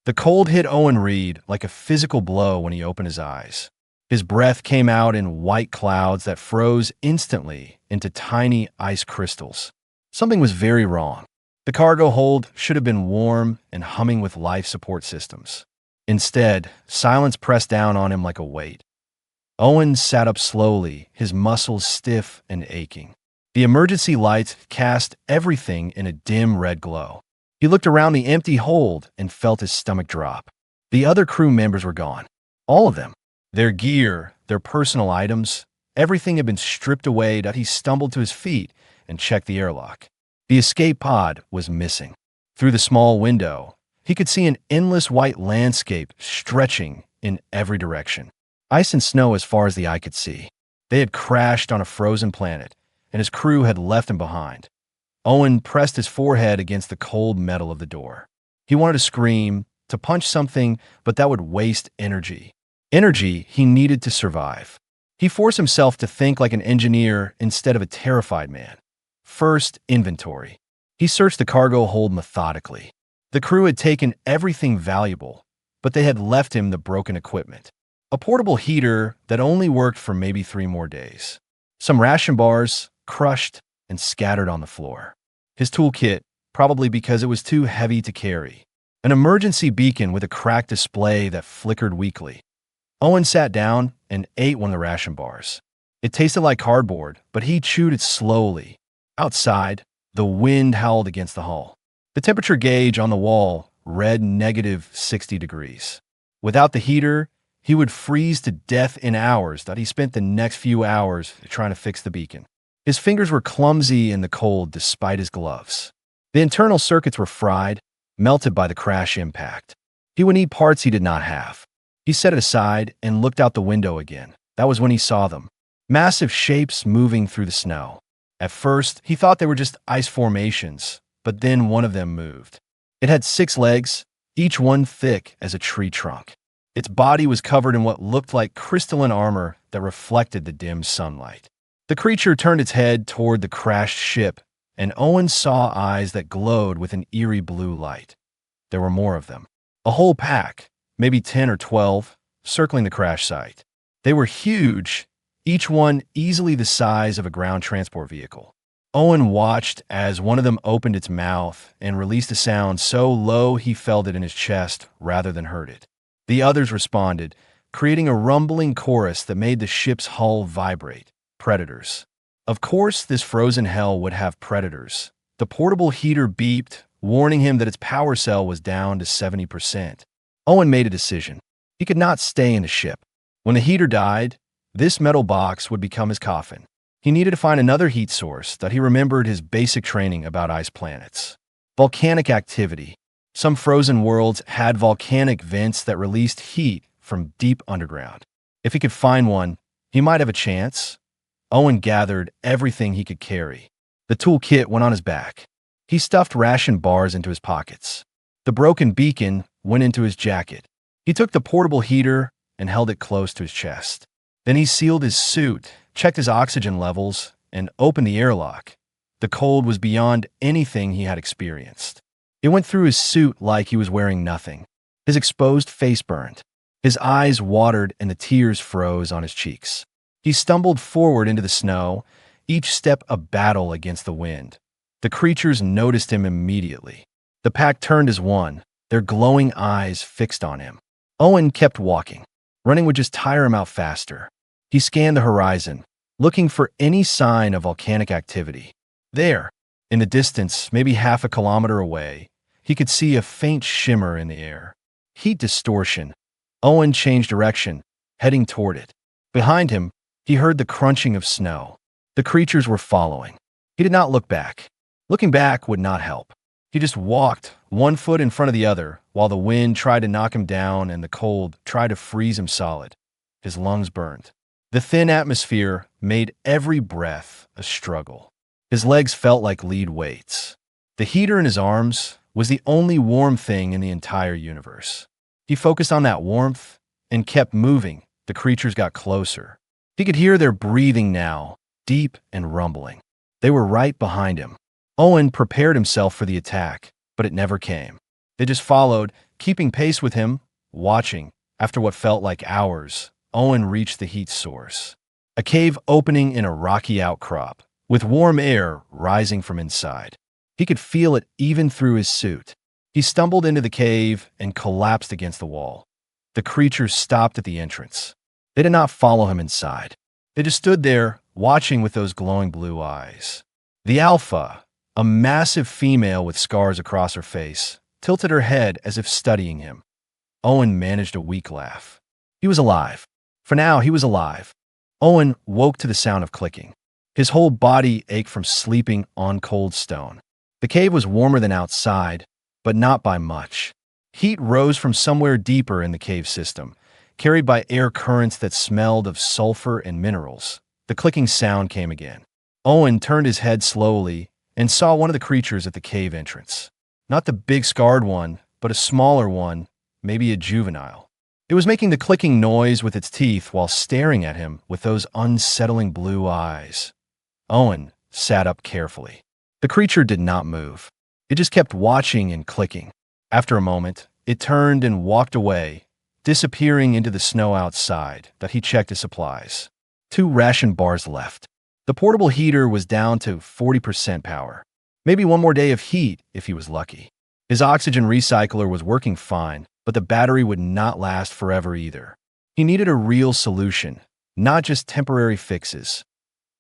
The cold hit Owen Reed like a physical blow when he opened his eyes. His breath came out in white clouds that froze instantly into tiny ice crystals. Something was very wrong. The cargo hold should have been warm and humming with life support systems. Instead, silence pressed down on him like a weight. Owen sat up slowly, his muscles stiff and aching. The emergency lights cast everything in a dim red glow. He looked around the empty hold and felt his stomach drop. The other crew members were gone. All of them. Their gear, their personal items, everything had been stripped away that he stumbled to his feet and checked the airlock. The escape pod was missing. Through the small window, he could see an endless white landscape stretching in every direction. Ice and snow as far as the eye could see. They had crashed on a frozen planet, and his crew had left him behind. Owen pressed his forehead against the cold metal of the door. He wanted to scream, to punch something, but that would waste energy. Energy he needed to survive. He forced himself to think like an engineer instead of a terrified man. First, inventory. He searched the cargo hold methodically. The crew had taken everything valuable, but they had left him the broken equipment. A portable heater that only worked for maybe 3 more days. Some ration bars, crushed and scattered on the floor. His toolkit, probably because it was too heavy to carry. An emergency beacon with a cracked display that flickered weakly. Owen sat down and ate one of the ration bars. It tasted like cardboard, but he chewed it slowly. Outside, the wind howled against the hull. The temperature gauge on the wall read -60 degrees. Without the heater, he would freeze to death in hours that he spent the next few hours trying to fix the beacon. His fingers were clumsy in the cold despite his gloves. The internal circuits were fried, melted by the crash impact. He would need parts he did not have. He set it aside and looked out the window again. That was when he saw them. Massive shapes moving through the snow. At first, he thought they were just ice formations, but then one of them moved. It had 6 legs, each one thick as a tree trunk. Its body was covered in what looked like crystalline armor that reflected the dim sunlight. The creature turned its head toward the crashed ship, and Owen saw eyes that glowed with an eerie blue light. There were more of them. A whole pack, maybe 10 or 12, circling the crash site. They were huge, each one easily the size of a ground transport vehicle. Owen watched as one of them opened its mouth and released a sound so low he felt it in his chest rather than heard it. The others responded, creating a rumbling chorus that made the ship's hull vibrate. Predators. Of course, this frozen hell would have predators. The portable heater beeped, warning him that its power cell was down to 70%. Owen made a decision. He could not stay in the ship. When the heater died, this metal box would become his coffin. He needed to find another heat source that he remembered his basic training about ice planets. Volcanic activity. Some frozen worlds had volcanic vents that released heat from deep underground. If he could find one, he might have a chance. Owen gathered everything he could carry. The toolkit went on his back. He stuffed ration bars into his pockets. The broken beacon went into his jacket. He took the portable heater and held it close to his chest. Then he sealed his suit, checked his oxygen levels, and opened the airlock. The cold was beyond anything he had experienced. It went through his suit like he was wearing nothing. His exposed face burned. His eyes watered and the tears froze on his cheeks. He stumbled forward into the snow, each step a battle against the wind. The creatures noticed him immediately. The pack turned as one, their glowing eyes fixed on him. Owen kept walking. Running would just tire him out faster. He scanned the horizon, looking for any sign of volcanic activity. There, in the distance, maybe half a kilometer away, he could see a faint shimmer in the air. Heat distortion. Owen changed direction, heading toward it. Behind him, he heard the crunching of snow. The creatures were following. He did not look back. Looking back would not help. He just walked, one foot in front of the other, while the wind tried to knock him down and the cold tried to freeze him solid. His lungs burned. The thin atmosphere made every breath a struggle. His legs felt like lead weights. The heater in his arms was the only warm thing in the entire universe. He focused on that warmth and kept moving. The creatures got closer. He could hear their breathing now, deep and rumbling. They were right behind him. Owen prepared himself for the attack, but it never came. They just followed, Keeping pace with him, watching, after what felt like hours, Owen reached the heat source. A cave opening in a rocky outcrop, with warm air rising from inside. He could feel it even through his suit. He stumbled into the cave and collapsed against the wall. The creatures stopped at the entrance. They did not follow him inside. They just stood there, watching with those glowing blue eyes. The Alpha, a massive female with scars across her face, tilted her head as if studying him. Owen managed a weak laugh. He was alive. For now, he was alive. Owen woke to the sound of clicking. His whole body ached from sleeping on cold stone. The cave was warmer than outside, but not by much. Heat rose from somewhere deeper in the cave system, carried by air currents that smelled of sulfur and minerals. The clicking sound came again. Owen turned his head slowly and saw one of the creatures at the cave entrance. Not the big scarred one, but a smaller one, maybe a juvenile. It was making the clicking noise with its teeth while staring at him with those unsettling blue eyes. Owen sat up carefully. The creature did not move. It just kept watching and clicking. After a moment, it turned and walked away, disappearing into the snow outside that he checked his supplies. 2 ration bars left. The portable heater was down to 40% power. Maybe one more day of heat if he was lucky. His oxygen recycler was working fine, but the battery would not last forever either. He needed a real solution, not just temporary fixes.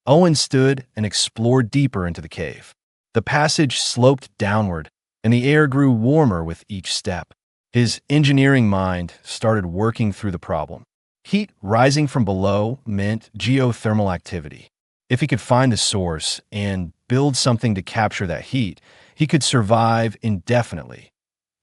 Owen stood and explored deeper into the cave. The passage sloped downward, and the air grew warmer with each step. His engineering mind started working through the problem. Heat rising from below meant geothermal activity. If he could find the source and build something to capture that heat, he could survive indefinitely.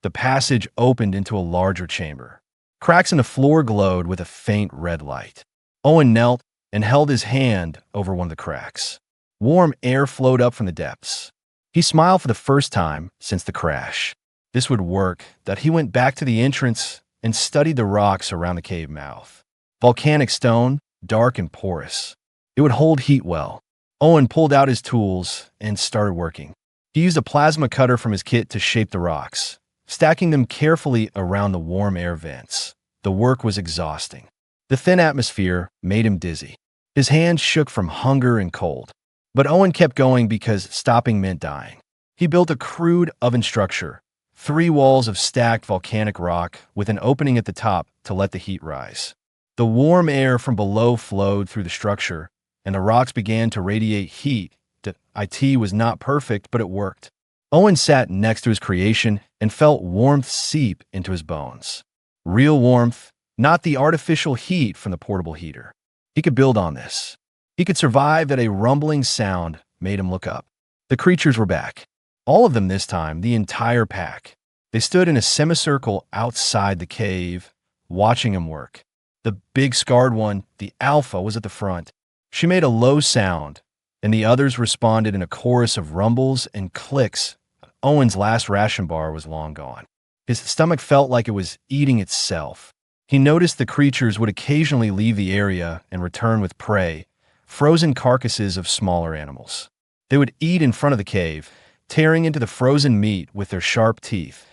The passage opened into a larger chamber. Cracks in the floor glowed with a faint red light. Owen knelt and held his hand over one of the cracks. Warm air flowed up from the depths. He smiled for the first time since the crash. This would work, that he went back to the entrance and studied the rocks around the cave mouth. Volcanic stone, dark and porous. It would hold heat well. Owen pulled out his tools and started working. He used a plasma cutter from his kit to shape the rocks, stacking them carefully around the warm air vents. The work was exhausting. The thin atmosphere made him dizzy. His hands shook from hunger and cold. But Owen kept going because stopping meant dying. He built a crude oven structure, 3 walls of stacked volcanic rock with an opening at the top to let the heat rise. The warm air from below flowed through the structure, and the rocks began to radiate heat. The IT was not perfect, but it worked. Owen sat next to his creation and felt warmth seep into his bones. Real warmth, not the artificial heat from the portable heater. He could build on this. He could survive that a rumbling sound made him look up. The creatures were back. All of them this time, the entire pack. They stood in a semicircle outside the cave, watching him work. The big scarred one, the Alpha, was at the front. She made a low sound, and the others responded in a chorus of rumbles and clicks. Owen's last ration bar was long gone. His stomach felt like it was eating itself. He noticed the creatures would occasionally leave the area and return with prey, frozen carcasses of smaller animals. They would eat in front of the cave, tearing into the frozen meat with their sharp teeth.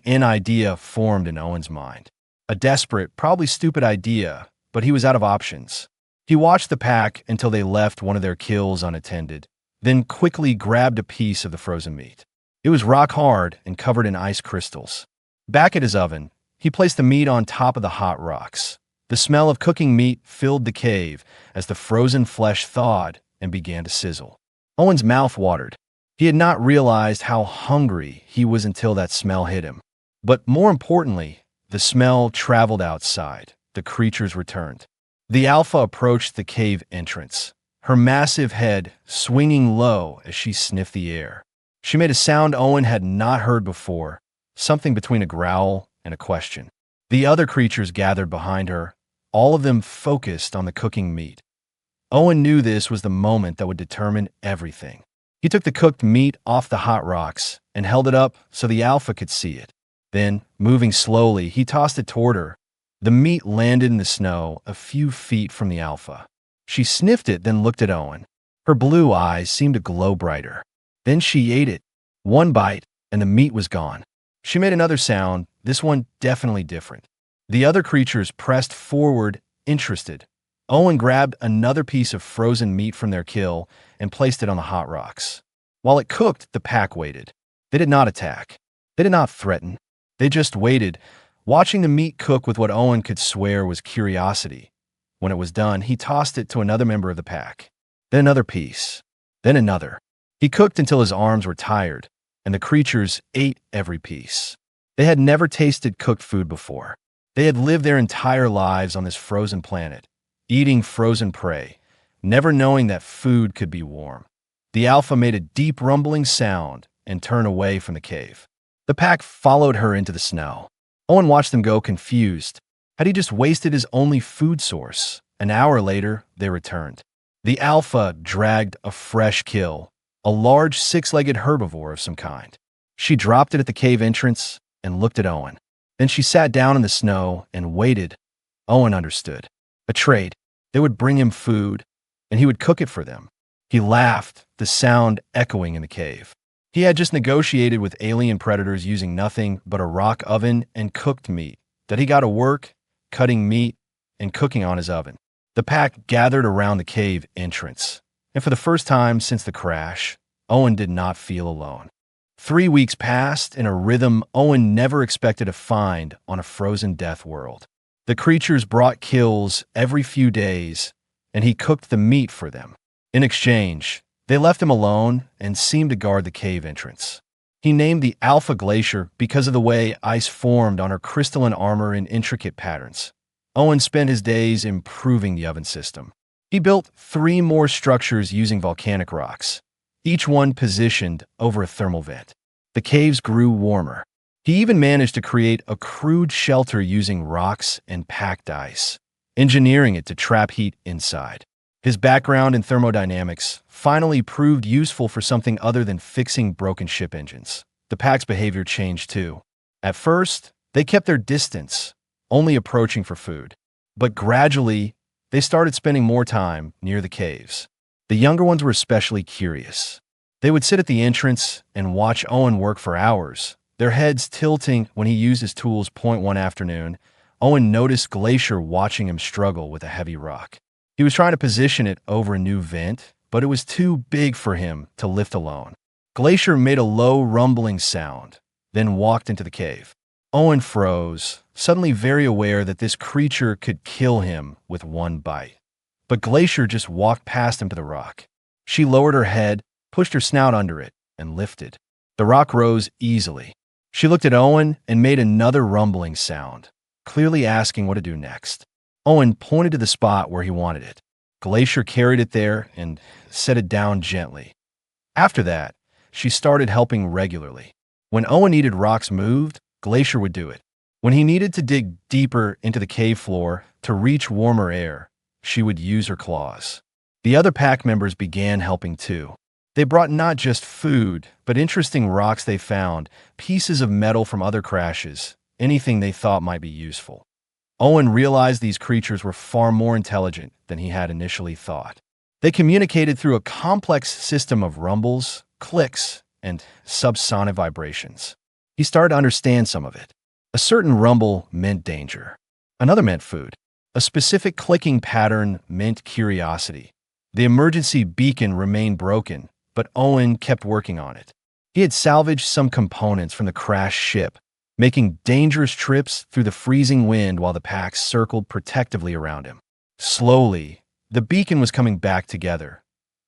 An idea formed in Owen's mind. A desperate, probably stupid idea, but he was out of options. He watched the pack until they left one of their kills unattended, then quickly grabbed a piece of the frozen meat. It was rock hard and covered in ice crystals. Back at his oven, he placed the meat on top of the hot rocks. The smell of cooking meat filled the cave as the frozen flesh thawed and began to sizzle. Owen's mouth watered. He had not realized how hungry he was until that smell hit him. But more importantly, the smell traveled outside. The creatures returned. The Alpha approached the cave entrance, her massive head swinging low as she sniffed the air. She made a sound Owen had not heard before, something between a growl and a question. The other creatures gathered behind her, all of them focused on the cooking meat. Owen knew this was the moment that would determine everything. He took the cooked meat off the hot rocks and held it up so the Alpha could see it. Then, moving slowly, he tossed it toward her. The meat landed in the snow a few feet from the Alpha. She sniffed it, then looked at Owen. Her blue eyes seemed to glow brighter. Then she ate it. One bite, and the meat was gone. She made another sound, this one definitely different. The other creatures pressed forward, interested. Owen grabbed another piece of frozen meat from their kill and placed it on the hot rocks. While it cooked, the pack waited. They did not attack. They did not threaten. They just waited, watching the meat cook with what Owen could swear was curiosity. When it was done, he tossed it to another member of the pack. Then another piece. Then another. He cooked until his arms were tired, and the creatures ate every piece. They had never tasted cooked food before. They had lived their entire lives on this frozen planet, eating frozen prey, never knowing that food could be warm. The alpha made a deep rumbling sound and turned away from the cave. The pack followed her into the snow. Owen watched them go, confused. Had he just wasted his only food source? An hour later, they returned. The alpha dragged a fresh kill, a large six-legged herbivore of some kind. She dropped it at the cave entrance and looked at Owen. Then she sat down in the snow and waited. Owen understood. A trade. They would bring him food, and he would cook it for them. He laughed, the sound echoing in the cave. He had just negotiated with alien predators using nothing but a rock oven and cooked meat, that he got to work, cutting meat, and cooking on his oven. The pack gathered around the cave entrance, and for the first time since the crash, Owen did not feel alone. 3 weeks passed in a rhythm Owen never expected to find on a frozen death world. The creatures brought kills every few days, and he cooked the meat for them. In exchange, they left him alone and seemed to guard the cave entrance. He named the Alpha Glacier because of the way ice formed on her crystalline armor in intricate patterns. Owen spent his days improving the oven system. He built 3 more structures using volcanic rocks, each one positioned over a thermal vent. The caves grew warmer. He even managed to create a crude shelter using rocks and packed ice, engineering it to trap heat inside. His background in thermodynamics finally proved useful for something other than fixing broken ship engines. The pack's behavior changed too. At first, they kept their distance, only approaching for food. But gradually, they started spending more time near the caves. The younger ones were especially curious. They would sit at the entrance and watch Owen work for hours, their heads tilting when he used his tools. One afternoon, Owen noticed Glacier watching him struggle with a heavy rock. He was trying to position it over a new vent, but it was too big for him to lift alone. Glacier made a low rumbling sound, then walked into the cave. Owen froze, suddenly very aware that this creature could kill him with one bite. But Glacier just walked past him to the rock. She lowered her head, pushed her snout under it, and lifted. The rock rose easily. She looked at Owen and made another rumbling sound, clearly asking what to do next. Owen pointed to the spot where he wanted it. Glacier carried it there and set it down gently. After that, she started helping regularly. When Owen needed rocks moved, Glacier would do it. When he needed to dig deeper into the cave floor to reach warmer air, she would use her claws. The other pack members began helping too. They brought not just food, but interesting rocks they found, pieces of metal from other crashes, anything they thought might be useful. Owen realized these creatures were far more intelligent than he had initially thought. They communicated through a complex system of rumbles, clicks, and subsonic vibrations. He started to understand some of it. A certain rumble meant danger. Another meant food. A specific clicking pattern meant curiosity. The emergency beacon remained broken, but Owen kept working on it. He had salvaged some components from the crashed ship, making dangerous trips through the freezing wind while the pack circled protectively around him. Slowly, the beacon was coming back together.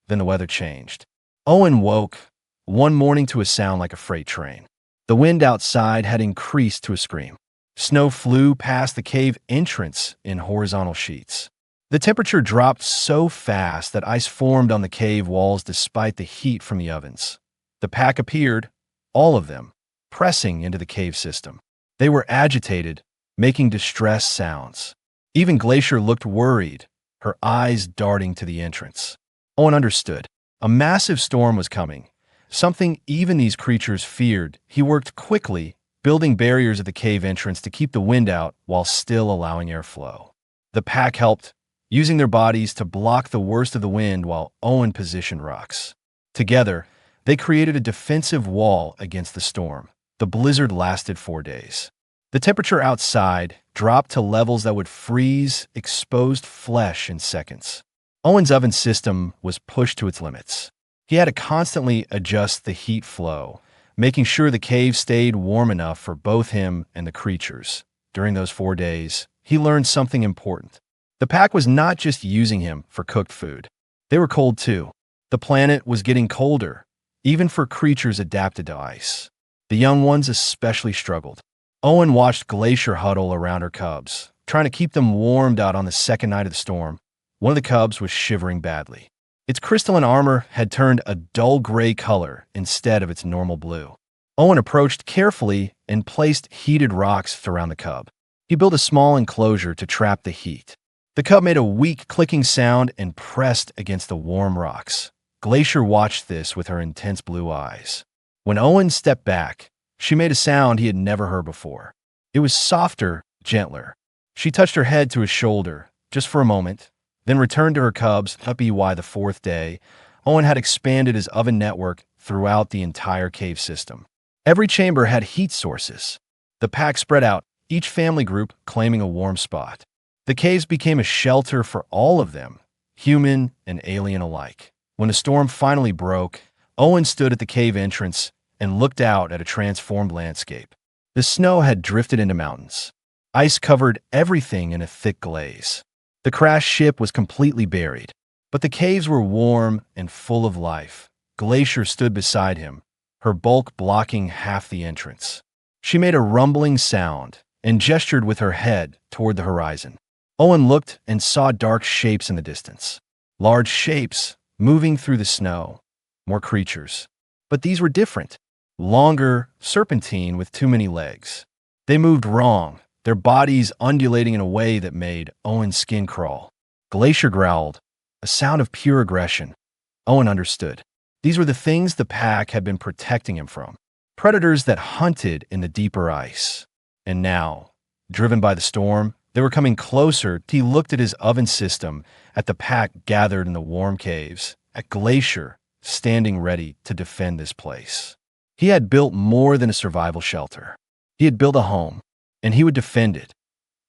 Then the weather changed. Owen woke one morning to a sound like a freight train. The wind outside had increased to a scream. Snow flew past the cave entrance in horizontal sheets. The temperature dropped so fast that ice formed on the cave walls despite the heat from the ovens. The pack appeared, all of them, pressing into the cave system. They were agitated, making distressed sounds. Even Glacier looked worried, her eyes darting to the entrance. Owen understood. A massive storm was coming, something even these creatures feared. He worked quickly, building barriers at the cave entrance to keep the wind out while still allowing airflow. The pack helped, using their bodies to block the worst of the wind while Owen positioned rocks. Together, they created a defensive wall against the storm. The blizzard lasted 4 days. The temperature outside dropped to levels that would freeze exposed flesh in seconds. Owen's oven system was pushed to its limits. He had to constantly adjust the heat flow, making sure the cave stayed warm enough for both him and the creatures. During those 4 days, he learned something important. The pack was not just using him for cooked food. They were cold too. The planet was getting colder, even for creatures adapted to ice. The young ones especially struggled. Owen watched Glacier huddle around her cubs, trying to keep them warmed out on the second night of the storm. One of the cubs was shivering badly. Its crystalline armor had turned a dull gray color instead of its normal blue. Owen approached carefully and placed heated rocks around the cub. He built a small enclosure to trap the heat. The cub made a weak clicking sound and pressed against the warm rocks. Glacier watched this with her intense blue eyes. When Owen stepped back, she made a sound he had never heard before. It was softer, gentler. She touched her head to his shoulder, just for a moment, then returned to her cubs. HFY the fourth day, Owen had expanded his oven network throughout the entire cave system. Every chamber had heat sources. The pack spread out, each family group claiming a warm spot. The caves became a shelter for all of them, human and alien alike. When the storm finally broke, Owen stood at the cave entrance and looked out at a transformed landscape. The snow had drifted into mountains. Ice covered everything in a thick glaze. The crashed ship was completely buried, but the caves were warm and full of life. Glacier stood beside him, her bulk blocking half the entrance. She made a rumbling sound and gestured with her head toward the horizon. Owen looked and saw dark shapes in the distance. Large shapes moving through the snow. More creatures. But these were different. Longer, serpentine with too many legs. They moved wrong, their bodies undulating in a way that made Owen's skin crawl. Glacier growled, a sound of pure aggression. Owen understood. These were the things the pack had been protecting him from. Predators that hunted in the deeper ice. And now, driven by the storm, they were coming closer. He looked at his oven system, at the pack gathered in the warm caves, at Glacier standing ready to defend this place. He had built more than a survival shelter. He had built a home, and he would defend it.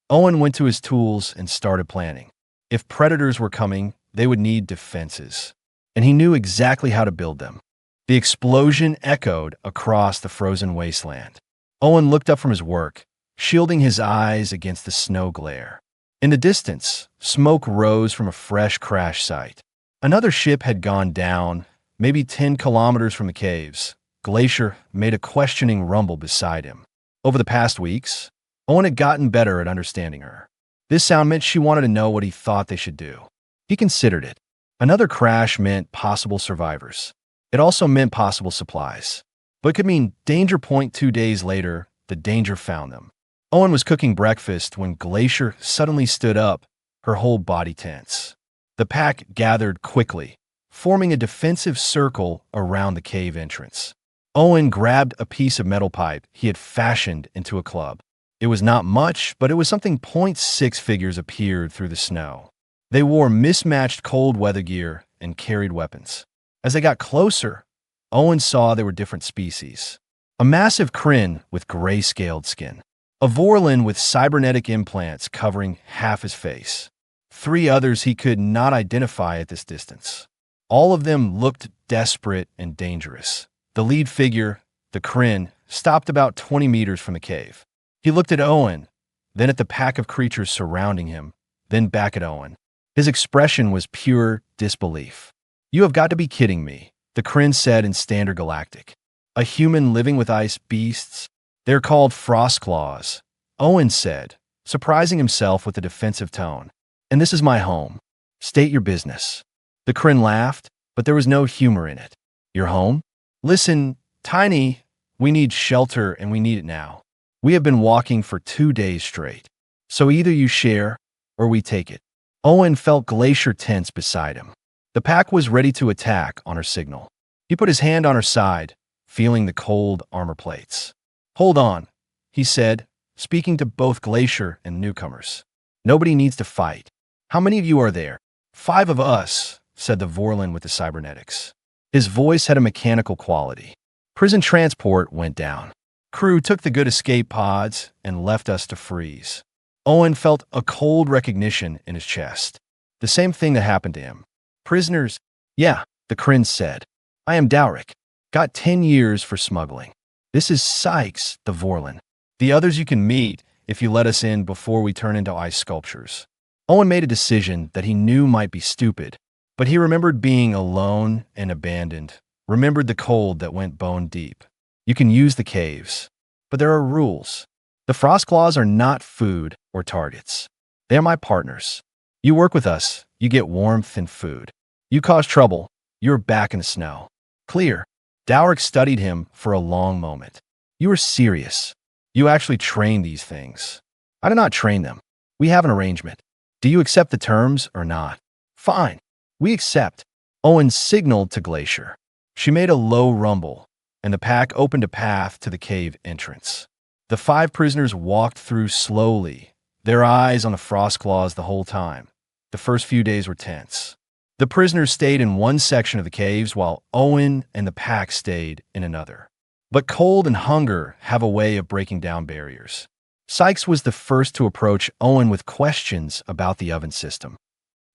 Owen went to his tools and started planning. If predators were coming, they would need defenses, and he knew exactly how to build them. The explosion echoed across the frozen wasteland. Owen looked up from his work, shielding his eyes against the snow glare. In the distance, smoke rose from a fresh crash site. Another ship had gone down, maybe 10 kilometers from the caves. Glacier made a questioning rumble beside him. Over the past weeks, Owen had gotten better at understanding her. This sound meant she wanted to know what he thought they should do. He considered it. Another crash meant possible survivors. It also meant possible supplies. But it could mean danger point 2 days later, the danger found them. Owen was cooking breakfast when Glacier suddenly stood up, her whole body tense. The pack gathered quickly, forming a defensive circle around the cave entrance. Owen grabbed a piece of metal pipe he had fashioned into a club. It was not much, but it was something. 6 figures appeared through the snow. They wore mismatched cold weather gear and carried weapons. As they got closer, Owen saw they were different species. A massive Kryn with gray-scaled skin. A Vorlin with cybernetic implants covering half his face. 3 others he could not identify at this distance. All of them looked desperate and dangerous. The lead figure, the Kryn, stopped about 20 meters from the cave. He looked at Owen, then at the pack of creatures surrounding him, then back at Owen. His expression was pure disbelief. "You have got to be kidding me," the Kryn said in Standard Galactic. "A human living with ice beasts? They're called frost claws," Owen said, surprising himself with a defensive tone. "And this is my home. State your business." The Kryn laughed, but there was no humor in it. "Your home? Listen, Tiny, we need shelter and we need it now. We have been walking for 2 days straight. So either you share or we take it." Owen felt Glacier tense beside him. The pack was ready to attack on her signal. He put his hand on her side, feeling the cold armor plates. "Hold on," he said, speaking to both Glacier and newcomers. "Nobody needs to fight. How many of you are there?" "5 of us," said the Vorlin with the cybernetics. His voice had a mechanical quality. Prison transport went down. Crew took the good escape pods and left us to freeze. Owen felt a cold recognition in his chest. The same thing that happened to him. Prisoners? Yeah, the Kryn said. I am Dowrick. Got 10 years for smuggling. This is Sykes, the Vorlon. The others you can meet if you let us in before we turn into ice sculptures. Owen made a decision that he knew might be stupid, but he remembered being alone and abandoned, remembered the cold that went bone deep. You can use the caves, but there are rules. The Frostclaws are not food or targets. They are my partners. You work with us, you get warmth and food. You cause trouble, you're back in the snow. Clear. Dowrick studied him for a long moment. You are serious. You actually train these things. I do not train them. We have an arrangement. Do you accept the terms or not? Fine. We accept. Owen signaled to Glacier. She made a low rumble, and the pack opened a path to the cave entrance. The 5 prisoners walked through slowly, their eyes on the Frostclaws the whole time. The first few days were tense. The prisoners stayed in one section of the caves while Owen and the pack stayed in another. But cold and hunger have a way of breaking down barriers. Sykes was the first to approach Owen with questions about the oven system.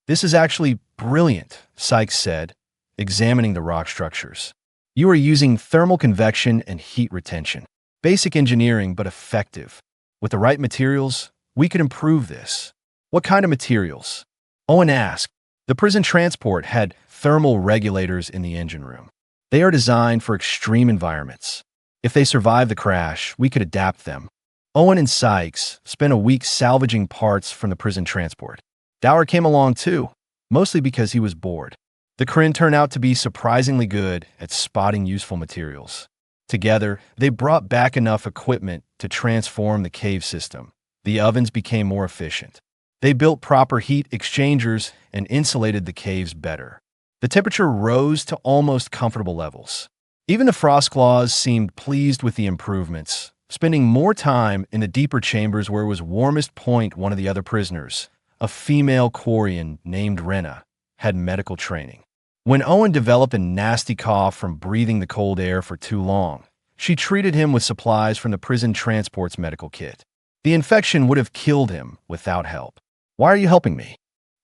This is actually brilliant, Sykes said, examining the rock structures. You are using thermal convection and heat retention. Basic engineering, but effective. With the right materials, we could improve this. What kind of materials? Owen asked. The prison transport had thermal regulators in the engine room. They are designed for extreme environments. If they survive the crash, we could adapt them. Owen and Sykes spent a week salvaging parts from the prison transport. Dowrick came along too, mostly because he was bored. The Kryn turned out to be surprisingly good at spotting useful materials. Together, they brought back enough equipment to transform the cave system. The ovens became more efficient. They built proper heat exchangers and insulated the caves better. The temperature rose to almost comfortable levels. Even the Frostclaws seemed pleased with the improvements, spending more time in the deeper chambers where it was warmest point. One of the other prisoners, a female Quarian named Rena, had medical training. When Owen developed a nasty cough from breathing the cold air for too long, she treated him with supplies from the prison transport's medical kit. The infection would have killed him without help. Why are you helping me?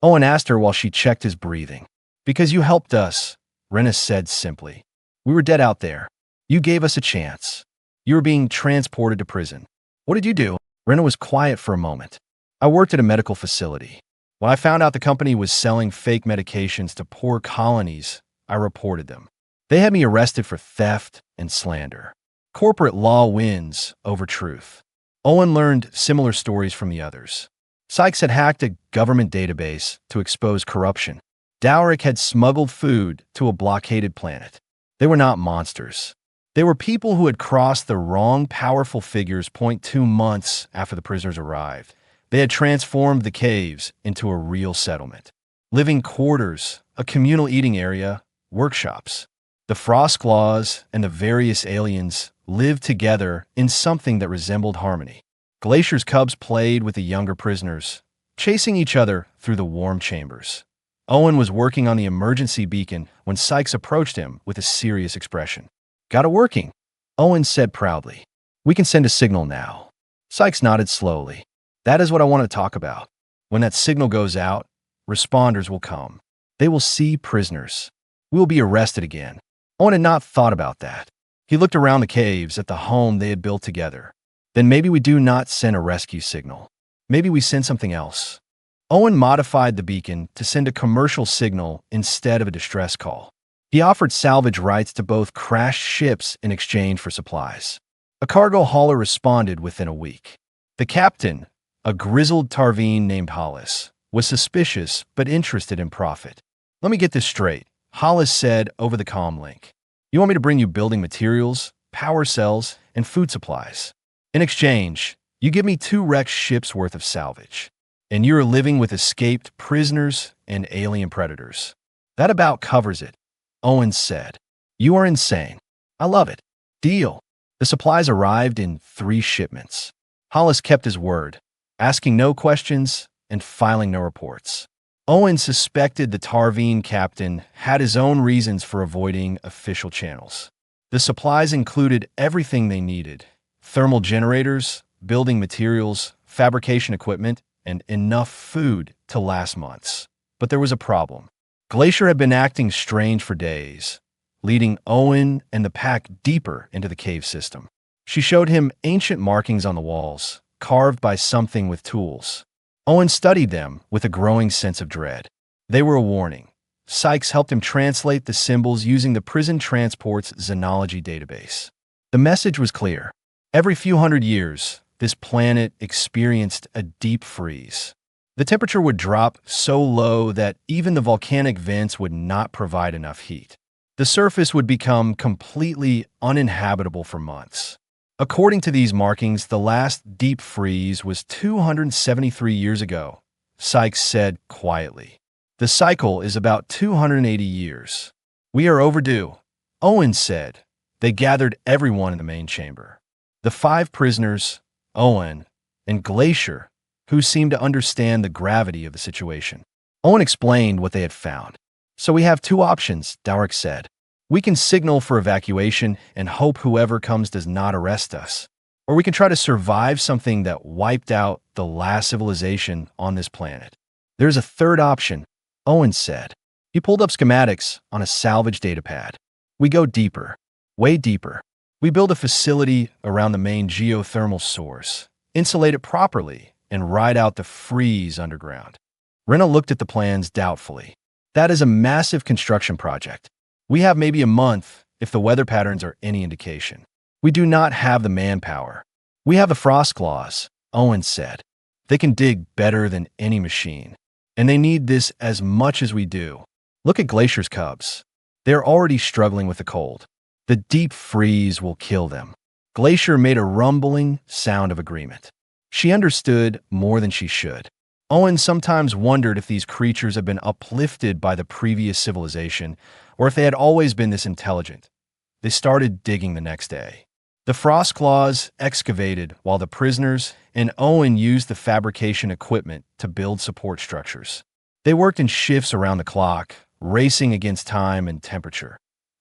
Owen asked her while she checked his breathing. Because you helped us, Rena said simply. We were dead out there. You gave us a chance. You were being transported to prison. What did you do? Rena was quiet for a moment. I worked at a medical facility. When I found out the company was selling fake medications to poor colonies, I reported them. They had me arrested for theft and slander. Corporate law wins over truth. Owen learned similar stories from the others. Sykes had hacked a government database to expose corruption. Dowrick had smuggled food to a blockaded planet. They were not monsters. They were people who had crossed the wrong powerful figures 2 months after the prisoners arrived. They had transformed the caves into a real settlement. Living quarters, a communal eating area, workshops. The Frostclaws and the various aliens lived together in something that resembled harmony. Glacier's cubs played with the younger prisoners, chasing each other through the warm chambers. Owen was working on the emergency beacon when Sykes approached him with a serious expression. Got it working, Owen said proudly. We can send a signal now. Sykes nodded slowly. That is what I want to talk about. When that signal goes out, responders will come. They will see prisoners. We will be arrested again. Owen had not thought about that. He looked around the caves at the home they had built together. Then maybe we do not send a rescue signal. Maybe we send something else. Owen modified the beacon to send a commercial signal instead of a distress call. He offered salvage rights to both crashed ships in exchange for supplies. A cargo hauler responded within a week. The captain, a grizzled Tarveen named Hollis, was suspicious but interested in profit. Let me get this straight, Hollis said over the comm link. You want me to bring you building materials, power cells, and food supplies. In exchange, you give me 2 wrecked ships worth of salvage. And you're living with escaped prisoners and alien predators. That about covers it, Owen said. You are insane. I love it. Deal. The supplies arrived in 3 shipments. Hollis kept his word, asking no questions and filing no reports. Owen suspected the Tarveen captain had his own reasons for avoiding official channels. The supplies included everything they needed: thermal generators, building materials, fabrication equipment, and enough food to last months. But there was a problem. Glacier had been acting strange for days, leading Owen and the pack deeper into the cave system. She showed him ancient markings on the walls, carved by something with tools. Owen studied them with a growing sense of dread. They were a warning. Sykes helped him translate the symbols using the prison transport's xenology database. The message was clear. Every few hundred years, this planet experienced a deep freeze. The temperature would drop so low that even the volcanic vents would not provide enough heat. The surface would become completely uninhabitable for months. According to these markings, the last deep freeze was 273 years ago, Sykes said quietly. The cycle is about 280 years. We are overdue, Owen said. They gathered everyone in the main chamber. The 5 prisoners, Owen, and Glacier, who seemed to understand the gravity of the situation. Owen explained what they had found. So we have 2 options, Dowrick said. We can signal for evacuation and hope whoever comes does not arrest us. Or we can try to survive something that wiped out the last civilization on this planet. There's a 3rd option, Owen said. He pulled up schematics on a salvage datapad. We go deeper, way deeper. We build a facility around the main geothermal source, insulate it properly, and ride out the freeze underground. Rena looked at the plans doubtfully. That is a massive construction project. We have maybe a month if the weather patterns are any indication. We do not have the manpower. We have the frost claws, Owen said. They can dig better than any machine. And they need this as much as we do. Look at Glacier's cubs. They're already struggling with the cold. The deep freeze will kill them. Glacier made a rumbling sound of agreement. She understood more than she should. Owen sometimes wondered if these creatures had been uplifted by the previous civilization, or if they had always been this intelligent. They started digging the next day. The frost claws excavated while the prisoners and Owen used the fabrication equipment to build support structures. They worked in shifts around the clock, racing against time and temperature.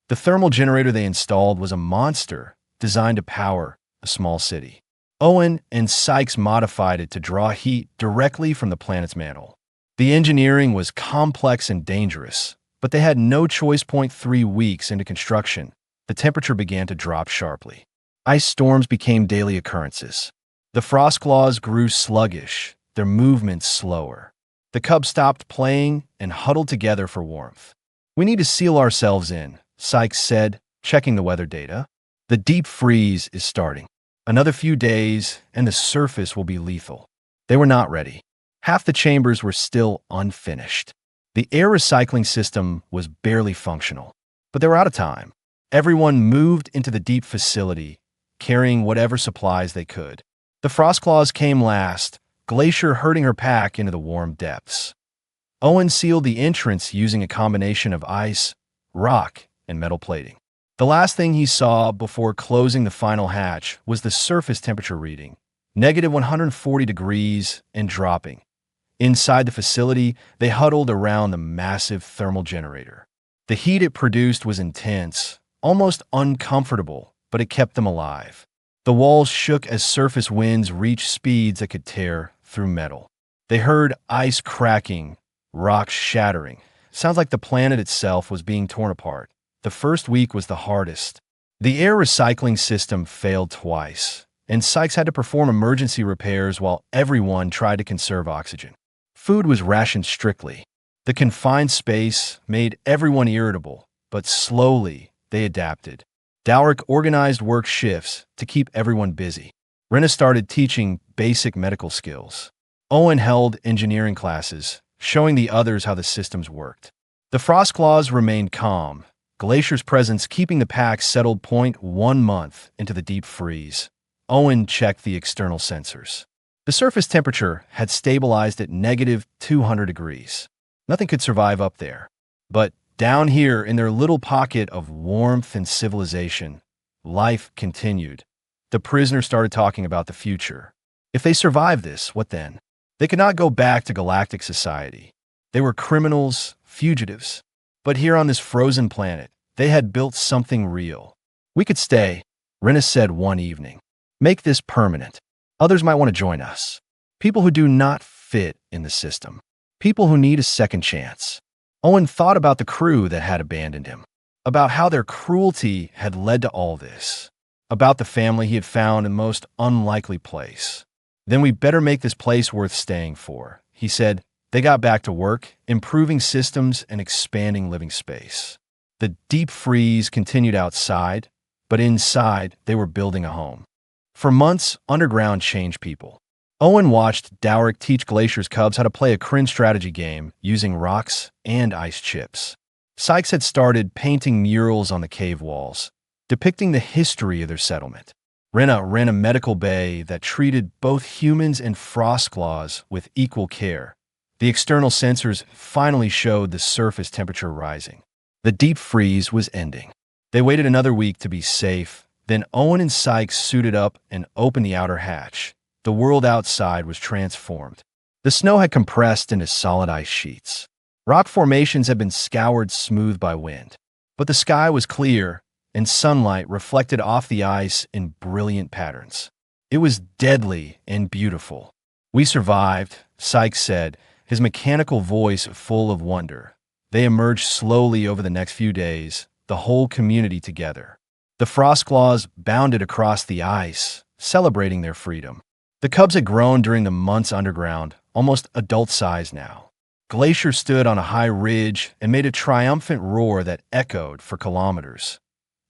The thermal generator they installed was a monster designed to power a small city. Owen and Sykes modified it to draw heat directly from the planet's mantle. The engineering was complex and dangerous, but they had no choice. 3 weeks into construction, the temperature began to drop sharply. Ice storms became daily occurrences. The frost claws grew sluggish, their movements slower. The cubs stopped playing and huddled together for warmth. We need to seal ourselves in, Sykes said, checking the weather data. The deep freeze is starting. Another few days, and the surface will be lethal. They were not ready. Half the chambers were still unfinished. The air recycling system was barely functional. But they were out of time. Everyone moved into the deep facility, carrying whatever supplies they could. The Frostclaws came last, Glacier herding her pack into the warm depths. Owen sealed the entrance using a combination of ice, rock, and metal plating. The last thing he saw before closing the final hatch was the surface temperature reading, -140 degrees and dropping. Inside the facility, they huddled around the massive thermal generator. The heat it produced was intense, almost uncomfortable, but it kept them alive. The walls shook as surface winds reached speeds that could tear through metal. They heard ice cracking, rocks shattering. Sounds like the planet itself was being torn apart. The first week was the hardest. The air recycling system failed twice, and Sykes had to perform emergency repairs while everyone tried to conserve oxygen. Food was rationed strictly. The confined space made everyone irritable, but slowly they adapted. Dowrick organized work shifts to keep everyone busy. Rena started teaching basic medical skills. Owen held engineering classes, showing the others how the systems worked. The Frostclaws remained calm, Glacier's presence keeping the pack settled. 1 month into the deep freeze. Owen checked the external sensors. The surface temperature had stabilized at -200 degrees. Nothing could survive up there. But down here in their little pocket of warmth and civilization, life continued. The prisoners started talking about the future. If they survived this, what then? They could not go back to galactic society. They were criminals, fugitives. But here on this frozen planet, they had built something real. We could stay, Rena said one evening. Make this permanent. Others might want to join us. People who do not fit in the system. People who need a second chance. Owen thought about the crew that had abandoned him, about how their cruelty had led to all this, about the family he had found in the most unlikely place. Then we better make this place worth staying for, he said. They got back to work, improving systems and expanding living space. The deep freeze continued outside, but inside they were building a home. For months, underground changed people. Owen watched Dowrick teach Glacier's cubs how to play a cringe strategy game using rocks and ice chips. Sykes had started painting murals on the cave walls, depicting the history of their settlement. Rena ran a medical bay that treated both humans and frostclaws with equal care. The external sensors finally showed the surface temperature rising. The deep freeze was ending. They waited another week to be safe. Then Owen and Sykes suited up and opened the outer hatch. The world outside was transformed. The snow had compressed into solid ice sheets. Rock formations had been scoured smooth by wind. But the sky was clear, and sunlight reflected off the ice in brilliant patterns. It was deadly and beautiful. "We survived," Sykes said, his mechanical voice full of wonder. They emerged slowly over the next few days, the whole community together. The Frostclaws bounded across the ice, celebrating their freedom. The cubs had grown during the months underground, almost adult size now. Glacier stood on a high ridge and made a triumphant roar that echoed for kilometers.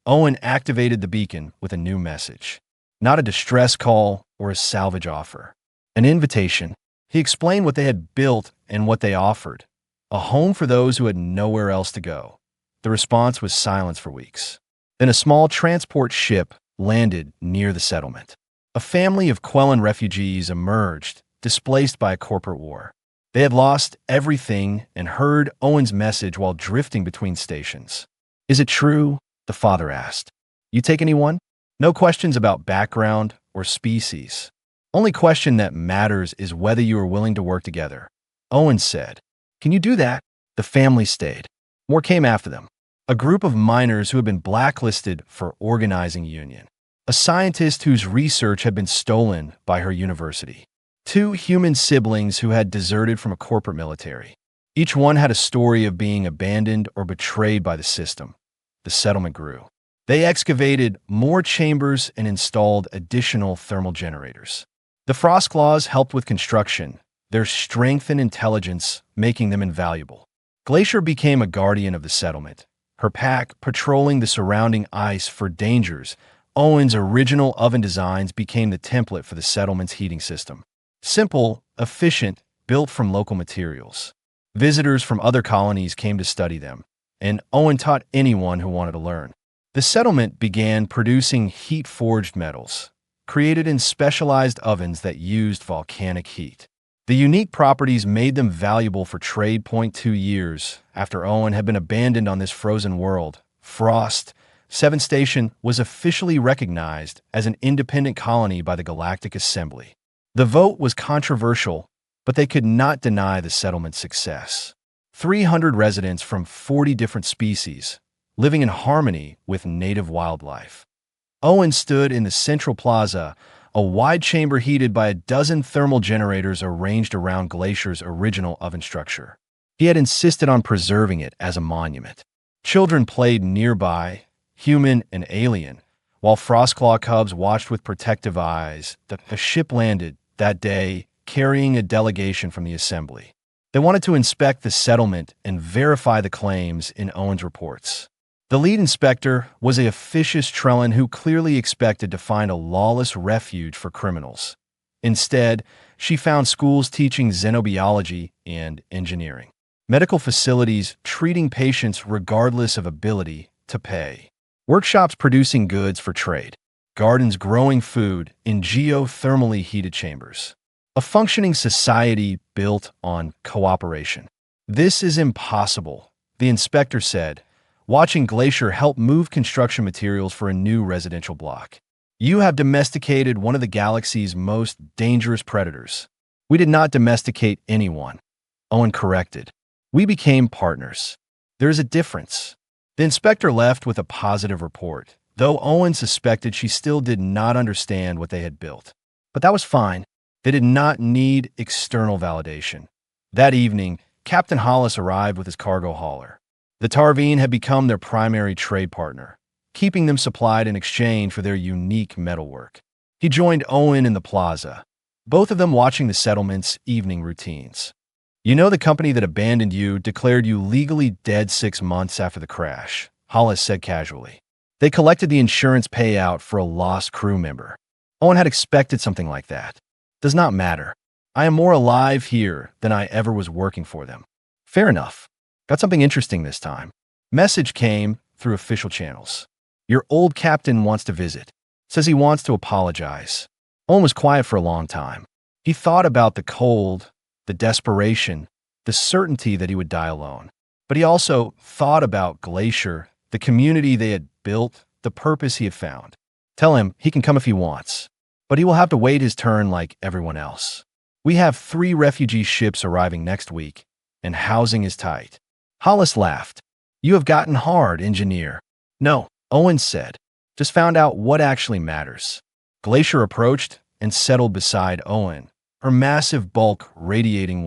Owen activated the beacon with a new message. Not a distress call or a salvage offer. An invitation. He explained what they had built and what they offered. A home for those who had nowhere else to go. The response was silence for weeks. Then a small transport ship landed near the settlement. A family of Quellan refugees emerged, displaced by a corporate war. They had lost everything and heard Owen's message while drifting between stations. "Is it true?" the father asked. "You take anyone?" No questions about background or species. Only question that matters is whether you are willing to work together. Owen said, "Can you do that?" The family stayed. More came after them. A group of miners who had been blacklisted for organizing union. A scientist whose research had been stolen by her university. 2 human siblings who had deserted from a corporate military. Each one had a story of being abandoned or betrayed by the system. The settlement grew. They excavated more chambers and installed additional thermal generators. The Frostclaws helped with construction, their strength and intelligence making them invaluable. Glacier became a guardian of the settlement, her pack patrolling the surrounding ice for dangers. Owen's original oven designs became the template for the settlement's heating system. Simple, efficient, built from local materials. Visitors from other colonies came to study them, and Owen taught anyone who wanted to learn. The settlement began producing heat-forged metals, created in specialized ovens that used volcanic heat. The unique properties made them valuable for trade. 2 years after Owen had been abandoned on this frozen world, Frost 7 Station was officially recognized as an independent colony by the Galactic Assembly. The vote was controversial, but they could not deny the settlement's success. 300 residents from 40 different species, living in harmony with native wildlife. Owen stood in the central plaza, a wide chamber heated by a dozen thermal generators arranged around Glacier's original oven structure. He had insisted on preserving it as a monument. Children played nearby, human and alien, while Frostclaw cubs watched with protective eyes. The ship landed that day, carrying a delegation from the assembly. They wanted to inspect the settlement and verify the claims in Owen's reports. The lead inspector was a officious Trellin who clearly expected to find a lawless refuge for criminals. Instead, she found schools teaching xenobiology and engineering. Medical facilities treating patients regardless of ability to pay. Workshops producing goods for trade. Gardens growing food in geothermally heated chambers. A functioning society built on cooperation. "This is impossible," the inspector said, watching Glacier help move construction materials for a new residential block. "You have domesticated one of the galaxy's most dangerous predators." "We did not domesticate anyone," Owen corrected. "We became partners. There is a difference." The inspector left with a positive report. though Owen suspected she still did not understand what they had built. But that was fine. They did not need external validation. That evening, Captain Hollis arrived with his cargo hauler. The Tarvine had become their primary trade partner, keeping them supplied in exchange for their unique metalwork. He joined Owen in the plaza, both of them watching the settlement's evening routines. "You know the company that abandoned you declared you legally dead 6 months after the crash," Hollis said casually. "They collected the insurance payout for a lost crew member." Owen had expected something like that. "Does not matter. I am more alive here than I ever was working for them." "Fair enough. Got something interesting this time." Message came through official channels. "Your old captain wants to visit. Says he wants to apologize." Owen was quiet for a long time. He thought about the cold, the desperation, the certainty that he would die alone. But he also thought about Glacier, the community they had built, the purpose he had found. Tell him he can come if he wants, but he will have to wait his turn like everyone else. "We have 3 refugee ships arriving next week, and housing is tight." Hollis laughed. "You have gotten hard, engineer." "No," Owen said. "Just found out what actually matters." Glacier approached and settled beside Owen, her massive bulk radiating